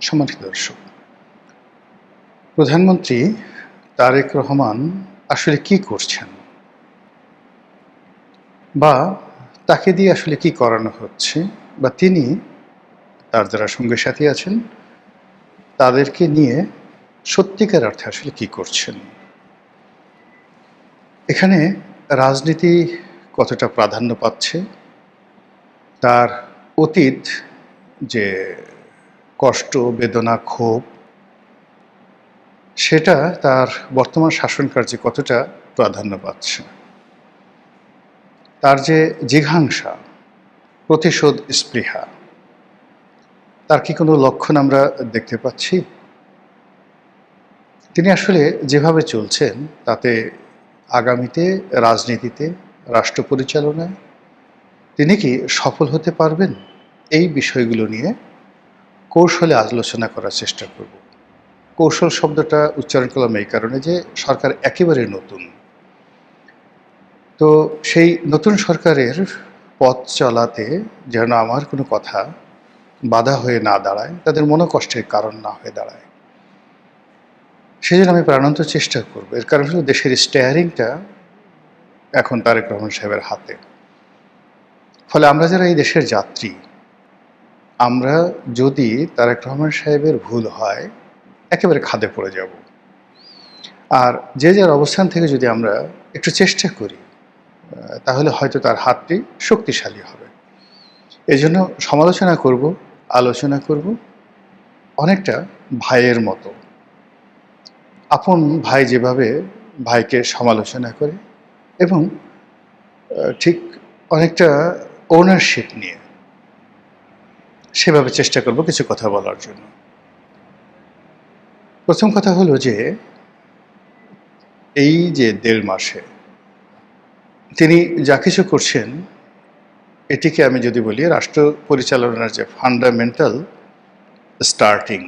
সম্মানিত দর্শক, প্রধানমন্ত্রী তারেক রহমান আসলে কি করছেন বা তাকে দিয়ে আসলে কি করানো হচ্ছে, বা তিনি তার যারা সঙ্গী সাথী আছেন তাদেরকে নিয়ে সত্যিকার অর্থে আসলে কি করছেন। এখানে রাজনীতি কতটা প্রাধান্য পাচ্ছে, তার অতীত যে কষ্ট, বেদনা, ক্ষোভ, সেটা তার বর্তমান শাসনকার্যে কতটা প্রাধান্য পাচ্ছে। তার যে জিঘাংসা, প্রতিশোধ স্পৃহা, তার কি কোনো লক্ষণ আমরা দেখতে পাচ্ছি? তিনি আসলে যেভাবে চলছেন তাতে আগামীতে রাজনীতিতে, রাষ্ট্র পরিচালনায় তিনি কি সফল হতে পারবেন? এই বিষয়গুলো নিয়ে কৌশলে আলোচনা করার চেষ্টা করব। কৌশল শব্দটা উচ্চারণ করলাম এই কারণে যে সরকার একেবারে নতুন। তো সেই নতুন সরকারের পথ চলাতে যেন আমার কোনো কথা বাধা হয়ে না দাঁড়ায়, তাদের মনোকষ্টের কারণ না হয়ে দাঁড়ায়, সেজন্য আমি প্রাণান্ত চেষ্টা করব। এর কারণ হলো দেশের স্টিয়ারিংটা এখন তারেক রহমান সাহেবের হাতে। ফলে আমরা যারা এই দেশের যাত্রী, আমরা যদি তারেক রহমান সাহেবের ভুল হয় একেবারে খাদে পড়ে যাব। আর যে যার অবস্থান থেকে যদি আমরা একটু চেষ্টা করি তাহলে হয়তো তার হাতটি শক্তিশালী হবে। এই জন্য সমালোচনা করব, আলোচনা করব অনেকটা ভাইয়ের মতো। আপন ভাই যেভাবে ভাইকে সমালোচনা করে, এবং ঠিক অনেকটা ওনারশিপ নিয়ে সেভাবে চেষ্টা করব কিছু কথা বলার জন্য। প্রথম কথা হলো যে এই যে ১.৫ মাসে তিনি যা কিছু করছেন, এটিকে আমি যদি বলি রাষ্ট্র পরিচালনার যে ফান্ডামেন্টাল স্টার্টিং,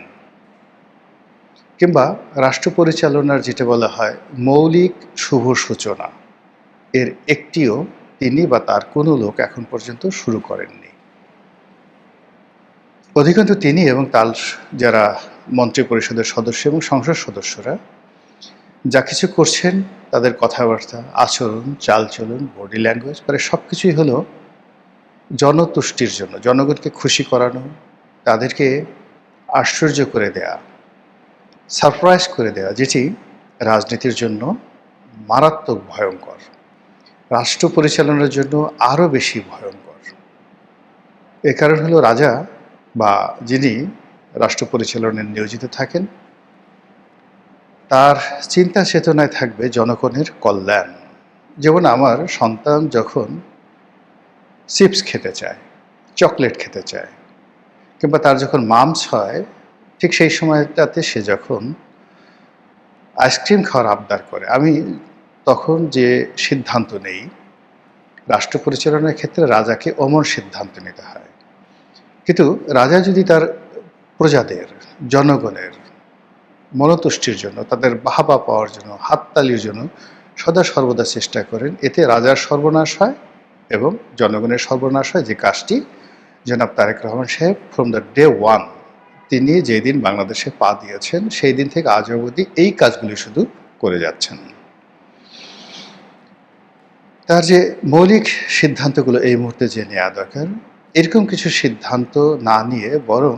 কিংবা রাষ্ট্র পরিচালনার যেটা বলা হয় মৌলিক শুভ সূচনা, এর একটিও তিনি বা তার কোনো লোক এখন পর্যন্ত শুরু করেননি। অধিকন্তু তিনি এবং তার যারা মন্ত্রী পরিষদের সদস্য এবং সংসদ সদস্যরা যা কিছু করছেন, তাদের কথাবার্তা, আচরণ, চালচলন, বডি ল্যাঙ্গুয়েজ, প্রায় সব কিছুই হলো জনতুষ্টির জন্য, জনগণকে খুশি করানো, তাদেরকে আশ্চর্য করে দেয়া, সারপ্রাইজ করে দেয়া, যেটি রাজনীতির জন্য মারাত্মক ভয়ঙ্কর, রাষ্ট্র পরিচালনার জন্য আরও বেশি ভয়ঙ্কর। এর কারণ হলো রাজা বা যিনি রাষ্ট্র পরিচালনায় নিয়োজিত থাকেন, তার চিন্তা চেতনায় থাকবে জনগণের কল্যাণ। যেমন আমার সন্তান যখন চিপস খেতে চায়, চকলেট খেতে চায়, কিংবা তার যখন মামস হয়, ঠিক সেই সময়টাতে সে যখন আইসক্রিম খাওয়ার আবদার করে, আমি তখন যে সিদ্ধান্ত নেই, রাষ্ট্র পরিচালনার ক্ষেত্রে রাজাকে অমর সিদ্ধান্ত নিতে হয়। কিন্তু রাজা যদি তার প্রজাদের, জনগণের মনতুষ্টির জন্য, তাদের বাহবা পাওয়ার জন্য, হাততালির জন্য সদা সর্বদা চেষ্টা করেন, এতে রাজার সর্বনাশ হয় এবং জনগণের সর্বনাশ হয়। যে কাজটি জনাব তারেক রহমান সাহেব ফ্রম দ্য ডে ওয়ান, তিনি যেদিন বাংলাদেশে পা দিয়েছেন সেই দিন থেকে আজ অবধি এই কাজগুলি শুধু করে যাচ্ছেন। তার যে মৌলিক সিদ্ধান্তগুলো এই মুহূর্তে যে নেওয়া দরকার, এরকম কিছু সিদ্ধান্ত না নিয়ে বরং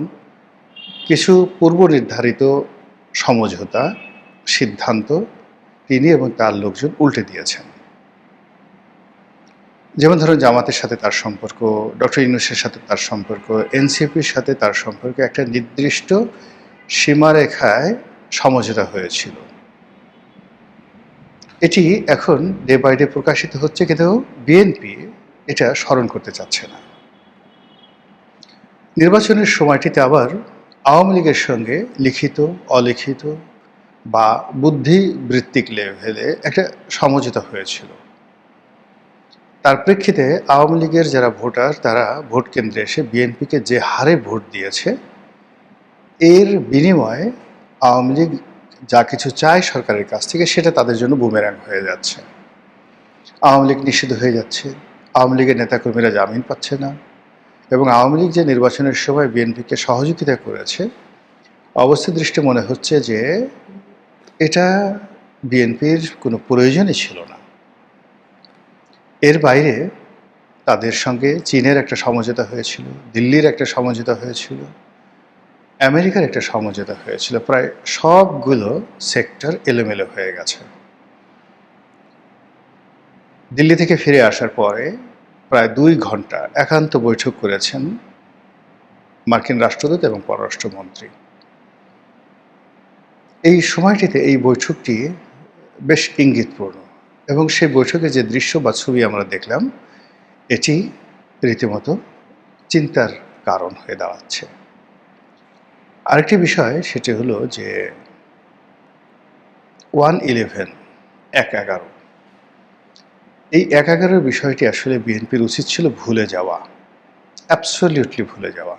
কিছু পূর্ব নির্ধারিত সমঝোতা, সিদ্ধান্ত তিনি এবং তার লোকজন উল্টে দিয়েছেন। যেমন ধরুন, জামাতের সাথে তার সম্পর্ক, ডক্টর ইউনূসের সাথে তার সম্পর্ক, এনসিপির সাথে তার সম্পর্ক একটা নির্দিষ্ট সীমারেখায় সমঝোতা হয়েছিল। এটি এখন ডে বাই ডে প্রকাশিত হচ্ছে, কিন্তু বিএনপি এটা স্মরণ করতে চাচ্ছে না। নির্বাচনের সময়টিতে আবার আওয়ামী লীগের সঙ্গে লিখিত, অলিখিত বা বুদ্ধিবৃত্তিক লেভেলে একটা সমঝোতা হয়েছিল। তার প্রেক্ষিতে আওয়ামী লীগের যারা ভোটার, তারা ভোট কেন্দ্রে এসে বিএনপিকে যে হারে ভোট দিয়েছে, এর বিনিময়ে আওয়ামী লীগ যা কিছু চায় সরকারের কাছ থেকে, সেটা তাদের জন্য বুমেরাং হয়ে যাচ্ছে। আওয়ামী লীগ নিষিদ্ধ হয়ে যাচ্ছে, আওয়ামী লীগের নেতাকর্মীরা জামিন পাচ্ছে না, এবং আওয়ামী লীগ যে নির্বাচনের সময় বিএনপিকে সহযোগিতা করেছে, অবস্থা দৃষ্টে মনে হচ্ছে যে এটা বিএনপির কোনো প্রয়োজনই ছিল না। এর বাইরে তাদের সঙ্গে চীনের একটা সমঝোতা হয়েছিল, দিল্লির একটা সমঝোতা হয়েছিল, আমেরিকার একটা সমঝোতা হয়েছিল। প্রায় সবগুলো সেক্টর এলোমেলো হয়ে গেছে। দিল্লি থেকে ফিরে আসার পরে প্রায় 2 ঘন্টা একান্ত বৈঠক করেছেন মার্কিন রাষ্ট্রদূত এবং পররাষ্ট্রমন্ত্রী। এই সময়টিতে এই বৈঠকটি বেশ ইঙ্গিতপূর্ণ এবং সেই বৈঠকে যে দৃশ্য বা ছবি আমরা দেখলাম, এটি রীতিমতো চিন্তার কারণ হয়ে দাঁড়াচ্ছে। আরেকটি বিষয় সেটি হলো যে 1/11 1/11 এই 1/11 বিষয়টি আসলে বিএনপির উচিত ছিল ভুলে যাওয়া, অ্যাবসলিউটলি ভুলে যাওয়া।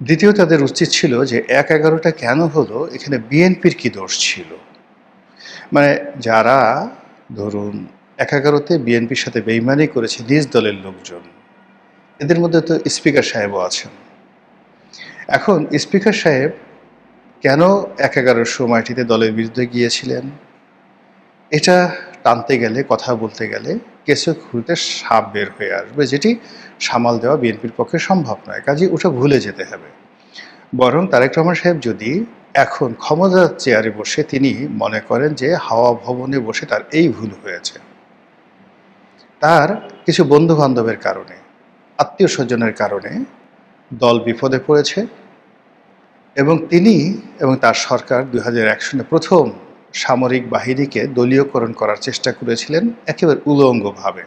দ্বিতীয় তাদের উচিত ছিল যে 1/11টা কেন হলো, এখানে বিএনপির কি দোষ ছিল। মানে যারা ধরুন 1/11তে বিএনপির সাথে বেইমানি করেছে নিজ দলের লোকজন, এদের মধ্যে তো স্পিকার সাহেবও আছেন। এখন স্পিকার সাহেব কেন 1/11 সময়টিতে দলের বিরুদ্ধে গিয়েছিলেন, এটা টানতে গেলে, কথা বলতে গেলে কেঁচো খুঁড়তে সাপ বের হয়ে আসবে, যেটি সামাল দেওয়া বিএনপির পক্ষে সম্ভব নয়। কাজেই ওটা ভুলে যেতে হবে। বরং তারেক রহমান সাহেব যদি এখন ক্ষমতার চেয়ারে বসে তিনি মনে করেন যে হাওয়া ভবনে বসে তার এই ভুল হয়েছে, তার কিছু বন্ধু বান্ধবের কারণে, আত্মীয় স্বজনের কারণে দল বিপদে পড়েছে এবং তিনি এবং তার সরকার 2001 সনে প্রথম সামরিক বাহিনীকে দলীয়করণ করার চেষ্টা করেছিলেন একেবারে উলঙ্গভাবে।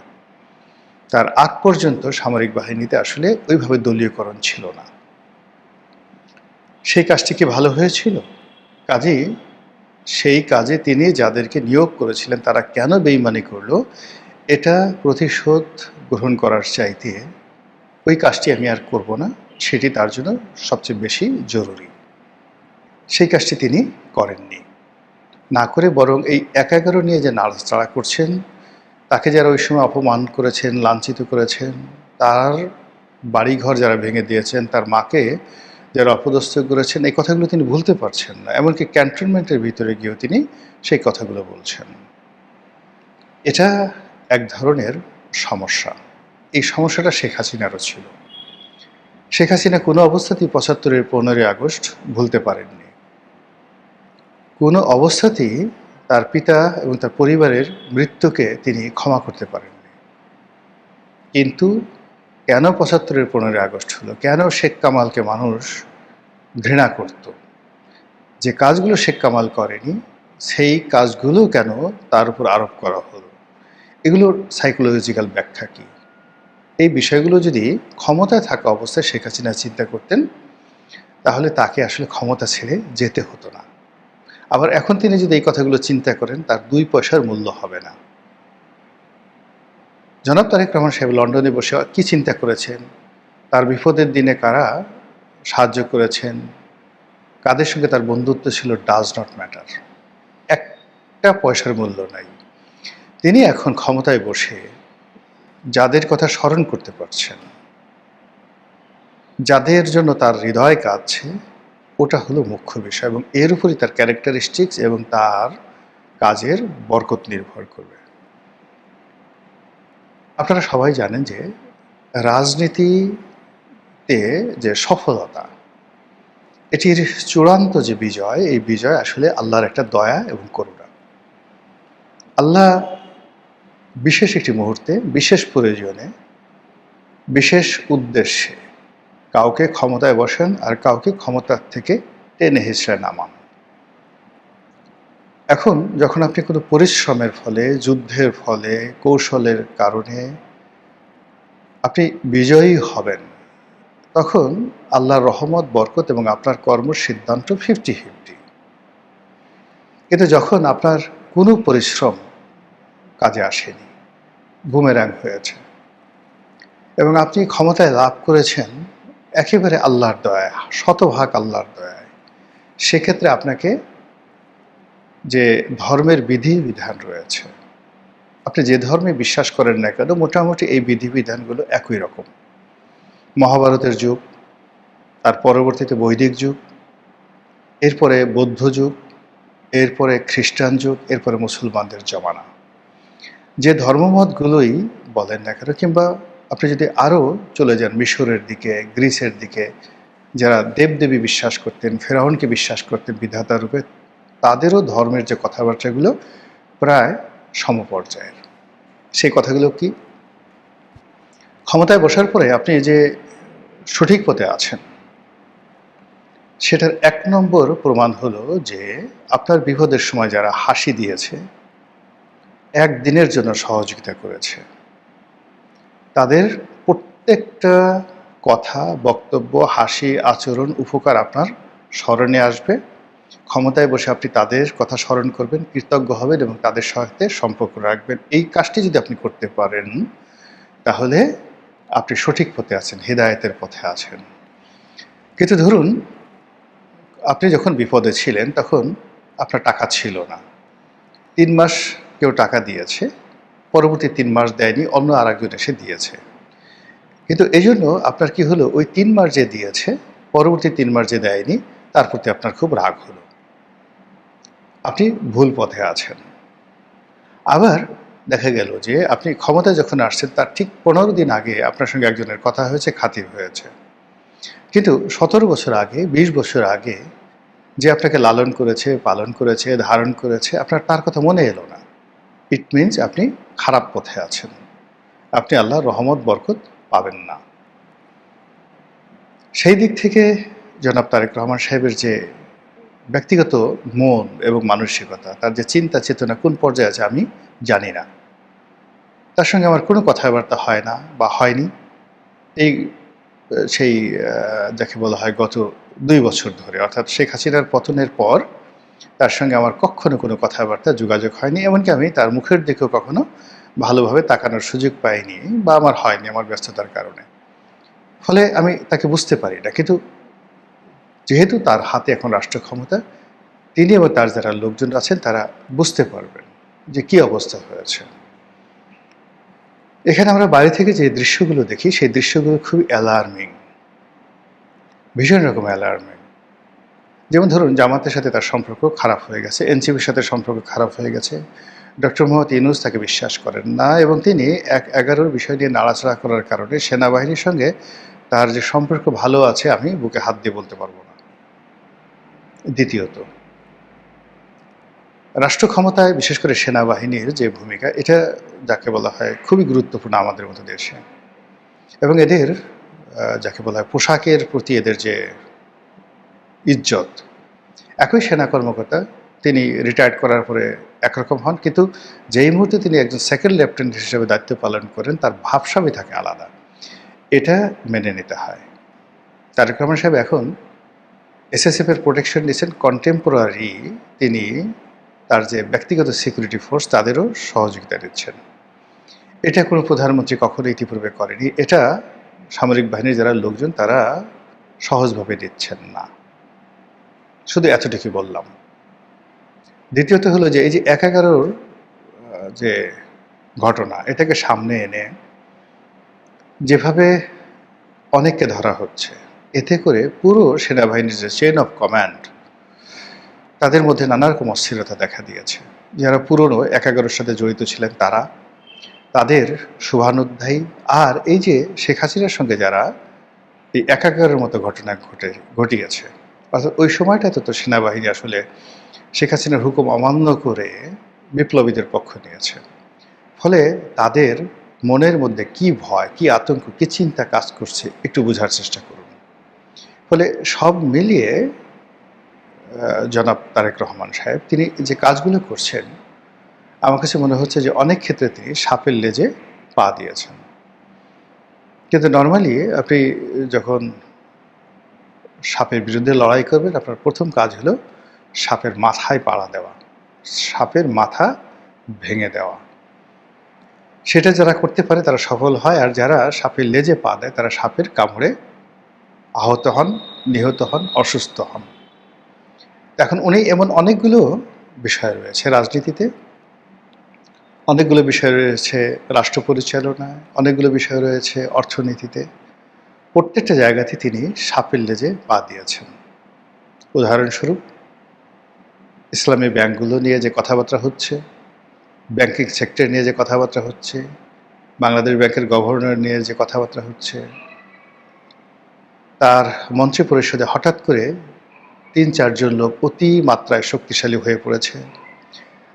তার আগ পর্যন্ত সামরিক বাহিনীতে আসলে ওইভাবে দলীয়করণ ছিল না। সেই কাজটি কি ভালো হয়েছিল? কাজেই সেই কাজে তিনি যাদেরকে নিয়োগ করেছিলেন তারা কেন বেইমানি করলো, এটা প্রতিশোধ গ্রহণ করার চাইতে ওই কাজটি আমি আর করব না, সেটি তার জন্য সবচেয়ে বেশি জরুরি। সেই কাজটি তিনি করেননি। না করে বরং এই 1/11 নিয়ে যে নাড়াচাড়া করছেন, তাকে যারা ওই সময় অপমান করেছেন, লাঞ্ছিত করেছেন, তার বাড়িঘর যারা ভেঙে দিয়েছেন, তার মাকে যারা অপদস্থ করেছেন, এই কথাগুলো তিনি ভুলতে পারছেন না। এমনকি ক্যান্টনমেন্টের ভিতরে গিয়েও তিনি সেই কথাগুলো বলছেন। এটা এক ধরনের সমস্যা। এই সমস্যাটা শেখ হাসিনারও ছিল। শেখ হাসিনা কোনো অবস্থাতেই 75-এর 15ই আগস্ট ভুলতে পারেননি। কোনো অবস্থাতেই তার পিতা এবং তার পরিবারের মৃত্যুকে তিনি ক্ষমা করতে পারেননি। কিন্তু কেন 75-এর 15ই আগস্ট হলো? কেন শেখ কামালকে মানুষ ঘৃণা করত? যে কাজগুলো শেখ কামাল করেনি, সেই কাজগুলো কেন তার উপর আরোপ করা হলো? এগুলোর সাইকোলজিক্যাল ব্যাখ্যা কী? এই বিষয়গুলো যদি ক্ষমতায় থাকা অবস্থায় শেখ হাসিনা চিন্তা করতেন, তাহলে তাকে আসলে ক্ষমতা ছেড়ে যেতে হতো না। আবার এখন তিনি যদি এই কথাগুলো চিন্তা করেন, তার 2 পয়সার মূল্য হবে না। জনাব তারেক রহমান সাহেব লন্ডনে বসে কি চিন্তা করেছেন, তার বিপদের দিনে কারা সাহায্য করেছেন, কাদের সঙ্গে তার বন্ধুত্ব ছিল, ডাজ নট ম্যাটার। একটা পয়সার মূল্য নাই। তিনি এখন ক্ষমতায় বসে যাদের কথা স্মরণ করতে পারছেন, যাদের জন্য তার হৃদয় কাঁদছে, ওটা হলো মুখ্য বিষয় এবং এর উপরই তার ক্যারেক্টারিস্টিক্স এবং তার কাজের বরকত নির্ভর করবে। আপনারা সবাই জানেন যে রাজনীতিতে যে সফলতা, এটির চূড়ান্ত যে বিজয়, এই বিজয় আসলে আল্লাহর একটা দয়া এবং করুণা। আল্লাহ বিশেষ একটি মুহূর্তে, বিশেষ প্রয়োজনে, বিশেষ উদ্দেশ্যে কাউকে ক্ষমতায় বসেন আর কাউকে ক্ষমতার থেকে টেনে হিঁচড়ে নামান। এখন যখন আপনি কোনো পরিশ্রমের ফলে, যুদ্ধের ফলে, কৌশলের কারণে আপনি বিজয়ী হবেন, তখন আল্লাহর রহমত, বরকত এবং আপনার কর্ম সিদ্ধান্ত 50-50। কিন্তু যখন আপনার কোনো পরিশ্রম কাজে আসেনি, বুমেরাং হয়েছে এবং আপনি ক্ষমতায় লাভ করেছেন একেবারে আল্লাহর দয়ায়, শতভাগ আল্লাহর দয়ায়, সেক্ষেত্রে আপনাকে যে ধর্মের বিধিবিধান রয়েছে, আপনি যে ধর্মে বিশ্বাস করেন না কেন, মোটামুটি এই বিধিবিধানগুলো একই রকম। মহাভারতের যুগ, তার পরবর্তীতে বৈদিক যুগ, এরপরে বৌদ্ধ যুগ, এরপরে খ্রিস্টান যুগ, এরপরে মুসলমানদের জমানা। যে ধর্মমতগুলোই বলেন না কেন, কিংবা আপনি যদি আরও চলে যান মিশরের দিকে, গ্রিসের দিকে, যারা দেবদেবী বিশ্বাস করতেন, ফেরাউনকে বিশ্বাস করতেন বিধাতা রূপে, তাদেরও ধর্মের যে কথাবার্তাগুলো প্রায় সমপর্যায়ের। সেই কথাগুলো কি? ক্ষমতায় বসার পরে আপনি যে সঠিক পথে আছেন, সেটার ১ নম্বর প্রমাণ হলো যে আপনার বিপদের সময় যারা হাসি দিয়েছে, একদিনের জন্য সহযোগিতা করেছে, তাদের প্রত্যেকটা কথা, বক্তব্য, হাসি, আচরণ, উপকার আপনার স্মরণে আসবে। ক্ষমতায় বসে আপনি তাদের কথা স্মরণ করবেন, কৃতজ্ঞ হবেন এবং তাদের সাথে সম্পর্ক রাখবেন। এই কাজটি যদি আপনি করতে পারেন, তাহলে আপনি সঠিক পথে আছেন, হেদায়েতের পথে আছেন। কিন্তু ধরুন, আপনি যখন বিপদে ছিলেন তখন আপনার টাকা ছিল না। ৩ মাস কেউ টাকা দিয়েছে, পরবর্তী ৩ মাস দেয়নি, অন্য আরেকজন এসে দিয়েছে। কিন্তু এজন্য আপনার কি হলো, ওই ৩ মাস যে দিয়েছে, পরবর্তী ৩ মাস যে দেয়নি, তার প্রতি আপনার খুব রাগ হলো। আপনি ভুল পথে আছেন। আবার দেখা গেল যে আপনি ক্ষমতায় যখন আসছেন তার ঠিক ১৫ দিন আগে আপনার সঙ্গে একজনের কথা হয়েছে, খাতির হয়েছে। কিন্তু ১৭ বছর আগে, ২০ বছর আগে যে আপনাকে লালন করেছে, পালন করেছে, ধারণ করেছে, আপনার তার কথা মনে এলো না। ইট মিনস আপনি খারাপ পথে আছেন। আপনি আল্লাহর রহমত বরকত পাবেন না। সেই দিক থেকে জনাব তারেক রহমান সাহেবের যে ব্যক্তিগত মন এবং মানসিকতা, তার যে চিন্তা চেতনা কোন পর্যায়ে আছে আমি জানি না। তার সঙ্গে আমার কোনো কথাবার্তা হয় না বা হয়নি এই সেই যাকে বলা হয় গত ২ বছর ধরে, অর্থাৎ শেখ হাসিনার পতনের পর তার সঙ্গে আমার কখনো কোনো কথাবার্তা, যোগাযোগ হয়নি। এমনকি আমি তার মুখের দিকেও কখনো ভালোভাবে তাকানোর সুযোগ পাইনি বা আমার হয়নি আমার ব্যস্ততার কারণে। ফলে আমি তাকে বুঝতে পারি না। কিন্তু যেহেতু তার হাতে এখন রাষ্ট্র ক্ষমতা, তিনি এবং তার যারা লোকজন আছেন তারা বুঝতে পারবেন যে কী অবস্থা হয়েছে। এখানে আমরা বাইরে থেকে যে দৃশ্যগুলো দেখি, সেই দৃশ্যগুলো খুবই অ্যালার্মিং, ভীষণ রকম অ্যালার্মিং। যেমন ধরুন, জামাতের সাথে তার সম্পর্ক খারাপ হয়ে গেছে, এনসিপির সাথে সম্পর্ক খারাপ হয়ে গেছে, ডক্টর মোহাম্মদ ইউনূস তাকে বিশ্বাস করেন না এবং তিনি ১/১১ বিষয় নিয়ে নাড়াচাড়া করার কারণে সেনাবাহিনীর সঙ্গে তার যে সম্পর্ক ভালো আছে আমি বুকে হাত দিয়ে বলতে পারবো না। দ্বিতীয়ত, রাষ্ট্র ক্ষমতায় বিশেষ করে সেনাবাহিনীর যে ভূমিকা, এটা যাকে বলা হয় খুবই গুরুত্বপূর্ণ আমাদের মতো দেশে। এবং এদের যাকে বলা হয় পোশাকের প্রতি এদের যে ইজ্জত, একই সেনা কর্মকর্তা, তিনি রিটায়ার্ড করার পরে একরকম হন, কিন্তু যেই মুহূর্তে তিনি একজন সেকেন্ড লেফটেন্যান্ট হিসেবে দায়িত্ব পালন করেন, তার ভাবসাবই থাকে আলাদা। এটা মেনে নিতে হয়। তারেক রহমান সাহেব এখন এসএসএফের প্রোটেকশন নিচ্ছেন, কন্টেম্পোরারি তিনি তার যে ব্যক্তিগত সিকিউরিটি ফোর্স তাদেরও সহযোগিতা দিচ্ছেন। এটা কোনো প্রধানমন্ত্রী কখনো ইতিপূর্বে করেনি। এটা সামরিক বাহিনীর যারা লোকজন তারা সহজভাবে দিচ্ছেন না। শুধু এতটুকুই বললাম। দ্বিতীয়ত হলো যে এই যে ১/১১ যে ঘটনা, এটাকে সামনে এনে যেভাবে অনেককে ধরা হচ্ছে, এতে করে পুরো সেনাবাহিনীর যে চেইন অফ কমান্ড, তাদের মধ্যে নানা রকম অস্থিরতা দেখা দিয়েছে। যারা পুরনো ১/১১ সাথে জড়িত ছিলেন তারা, তাদের শুভানুধ্যায়ী, আর এই যে শেখ হাসিনার সঙ্গে যারা এই ১/১১ মতো ঘটনা ঘটিয়েছে, অর্থাৎ ওই সময়টাতে তো সেনাবাহিনী আসলে শেখ হাসিনার হুকুম অমান্য করে বিপ্লবীদের পক্ষ নিয়েছে। ফলে তাদের মনের মধ্যে কি ভয়, কি আতঙ্ক, কি চিন্তা কাজ করছে একটু বোঝার চেষ্টা করুন। ফলে সব মিলিয়ে জনাব তারেক রহমান সাহেব তিনি যে কাজগুলো করছেন, আমার কাছে মনে হচ্ছে যে অনেক ক্ষেত্রে তিনি সাপের লেজে পা দিয়েছেন। কিন্তু নর্মালি আপনি যখন সাপের বিরুদ্ধে লড়াই করবেন, আপনার প্রথম কাজ হলো সাপের মাথায় পাড়া দেওয়া, সাপের মাথা ভেঙে দেওয়া। সেটা যারা করতে পারে তারা সফল হয়, আর যারা সাপের লেজে পা দেয় তারা সাপের কামড়ে আহত হন, নিহত হন, অসুস্থ হন। এখন উনি এমন অনেকগুলো বিষয় রয়েছে রাজনীতিতে, অনেকগুলো বিষয় রয়েছে রাষ্ট্র পরিচালনায়, অনেকগুলো বিষয় রয়েছে অর্থনীতিতে। প্রত্যেকটা জায়গাতে তিনি সাপের লেজে পা দিয়েছেন। উদাহরণস্বরূপ ইসলামী ব্যাংকগুলো নিয়ে যে কথাবার্তা হচ্ছে, ব্যাংকিং সেক্টর নিয়ে যে কথাবার্তা হচ্ছে, বাংলাদেশ ব্যাংকের গভর্নর নিয়ে যে কথাবার্তা হচ্ছে, তার মন্ত্রী পরিষদে হঠাৎ করে ৩-৪ জন লোক অতিমাত্রায় শক্তিশালী হয়ে পড়েছে,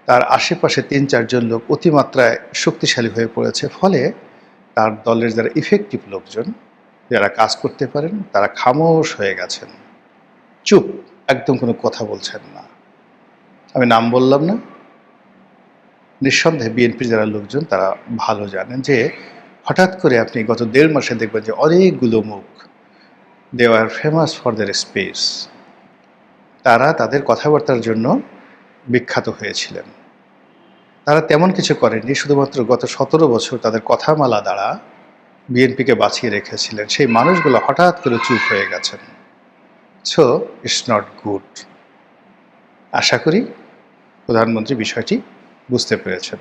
তার আশেপাশে ৩-৪ জন লোক অতিমাত্রায় শক্তিশালী হয়ে পড়েছে। ফলে তার দলের যারা ইফেক্টিভ লোকজন, যারা কাজ করতে পারেন, তারা খামোশ হয়ে গেছেন, চুপ, একদম কোনো কথা বলছেন না। আমি নাম বললাম না, নিঃসন্দেহে বিএনপির যারা লোকজন তারা ভালো জানেন যে হঠাৎ করে আপনি গত ১.৫ মাসে দেখবেন যে অনেকগুলো মুখ, দে আর ফেমাস ফর দের স্পেস, তারা তাদের কথাবার্তার জন্য বিখ্যাত হয়েছিলেন। তারা তেমন কিছু করেননি, শুধুমাত্র গত ১৭ বছর তাদের কথামালা দ্বারা বিএনপিকে বাঁচিয়ে রেখেছিলেন। সেই মানুষগুলো হঠাৎ করে চুপ হয়ে গেছেন। So it's not good. আশা করি প্রধানমন্ত্রী বিষয়টি বুঝতে পেরেছেন।